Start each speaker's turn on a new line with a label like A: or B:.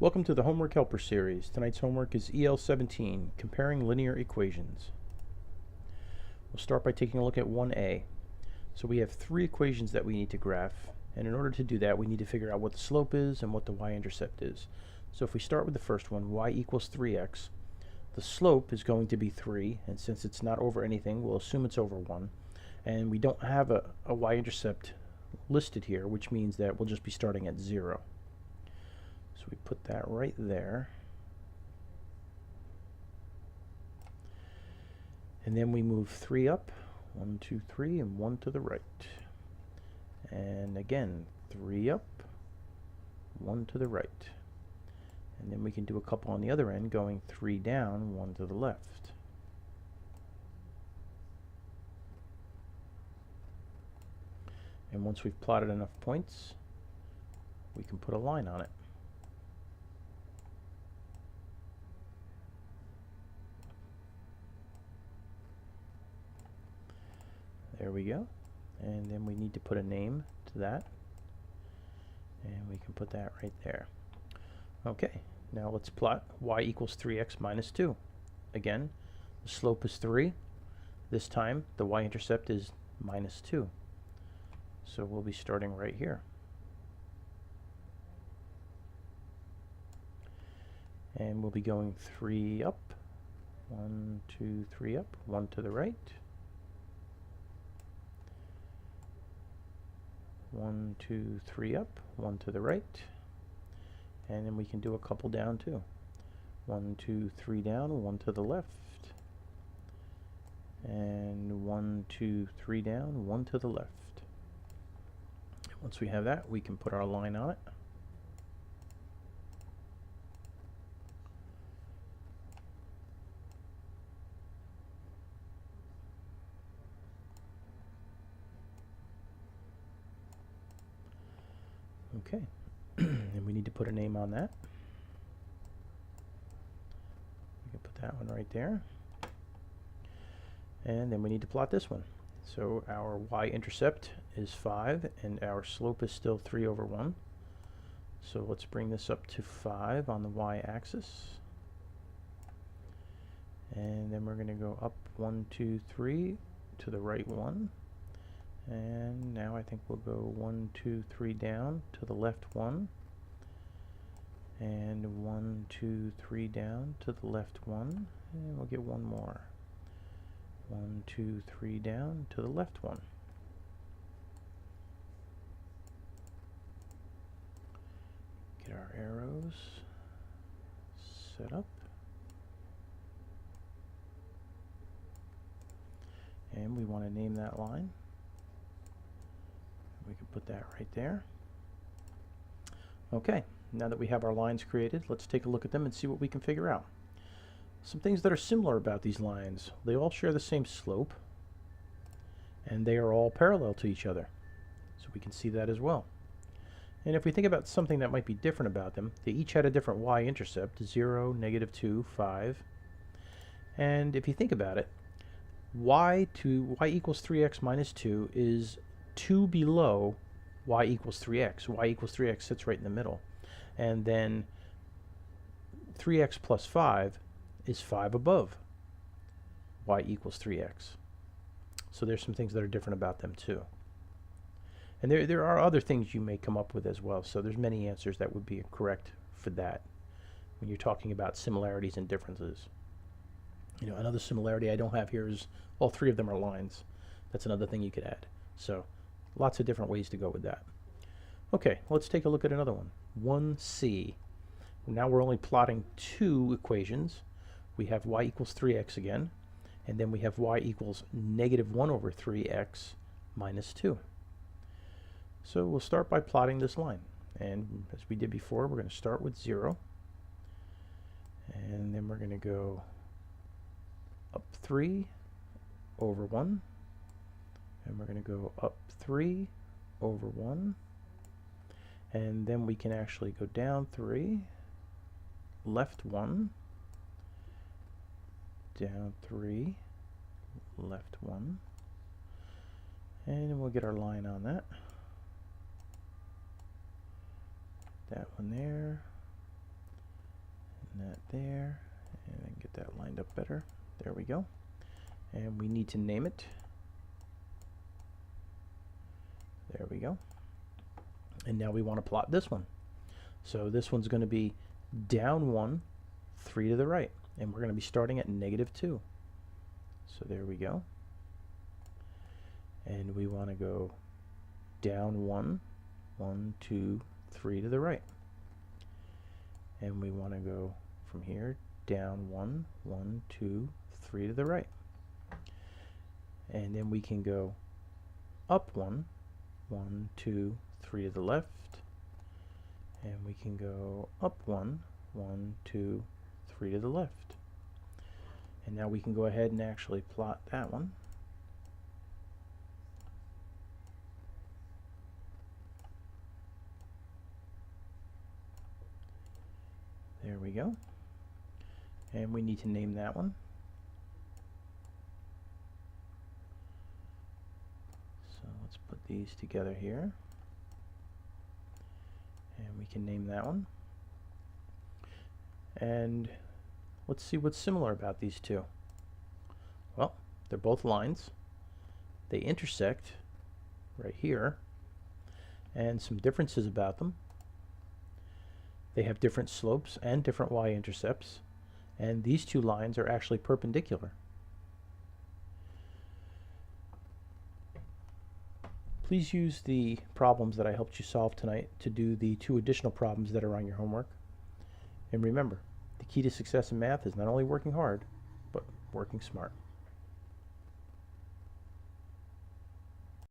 A: Welcome to the Homework Helper series. Tonight's homework is EL17, Comparing Linear Equations. We'll start by taking a look at 1A. So we have three equations that we need to graph, and in order to do that we need to figure out what the slope is and what the y-intercept is. So if we start with the first one, y equals 3x, the slope is going to be 3, and since it's not over anything, we'll assume it's over 1. And we don't have a y-intercept listed here, which means that we'll just be starting at 0. So we put that right there. And then we move 3 up. 1, 2, 3, and 1 to the right. And again, 3 up, 1 to the right. And then we can do a couple on the other end, going 3 down, 1 to the left. And once we've plotted enough points, we can put a line on it. There we go. And then we need to put a name to that. And we can put that right there. Okay, now let's plot y equals 3x minus 2. Again, the slope is 3. This time, the y-intercept is minus 2. So we'll be starting right here. And we'll be going 3 up. 1, 2, 3 up. 1 to the right. 1, 2, 3 up, 1 to the right, and then we can do a couple down too. 1, 2, 3 down, 1 to the left, and 1, 2, 3 down, 1 to the left. Once we have that, we can put our line on it. Okay, and we need to put a name on that. We can put that one right there. And then we need to plot this one. So our y-intercept is 5, and our slope is still 3 over 1. So let's bring this up to 5 on the y-axis. And then we're going to go up 1, 2, 3 to the right 1. And now I think we'll go 1, 2, 3 down to the left 1. And 1, 2, 3 down to the left 1. And we'll get one more. 1, 2, 3 down to the left 1. Get our arrows set up. And we want to name that line. We can put that right there. Okay, now that we have our lines created, let's take a look at them and see what we can figure out. Some things that are similar about these lines. They all share the same slope, and they are all parallel to each other. So we can see that as well. And if we think about something that might be different about them, they each had a different y-intercept, 0, -2, 5. And if you think about it, y equals 3x minus 2 is 2 below y equals 3x. Y equals 3x sits right in the middle. And then 3x plus 5 is 5 above y equals 3x. So there's some things that are different about them too. And there are other things you may come up with as well. So there's many answers that would be correct for that when you're talking about similarities and differences. You know, another similarity I don't have here is all three of them are lines. That's another thing you could add. So lots of different ways to go with that. Okay, let's take a look at another one. 1C. Now we're only plotting two equations. We have y equals 3x again, and then we have y equals -1 over 3x minus 2. So we'll start by plotting this line. And as we did before, we're going to start with 0. And then we're going to go up 3 over 1. And we're going to go up 3 over 1. And then we can actually go down 3, left 1, down 3, left 1. And we'll get our line on that. That one there, that there, and then get that lined up better. There we go. And we need to name it. There we go. And now we want to plot this one. So this one's going to be down 1, 3 to the right. And we're going to be starting at -2. So there we go. And we want to go down 1, 1, 2, 3 to the right. And we want to go from here down 1, 1, 2, 3 to the right. And then we can go up 1, 1, 2, 3 to the left. And we can go up 1, 1, 2, 3 to the left. And now we can go ahead and actually plot that one. There we go. And we need to name that one. So let's put these together here. And we can name that one. And let's see what's similar about these two. Well, they're both lines. They intersect right here. And some differences about them. They have different slopes and different y-intercepts. And these two lines are actually perpendicular. Please use the problems that I helped you solve tonight to do the 2 additional problems that are on your homework. And remember, the key to success in math is not only working hard, but working smart.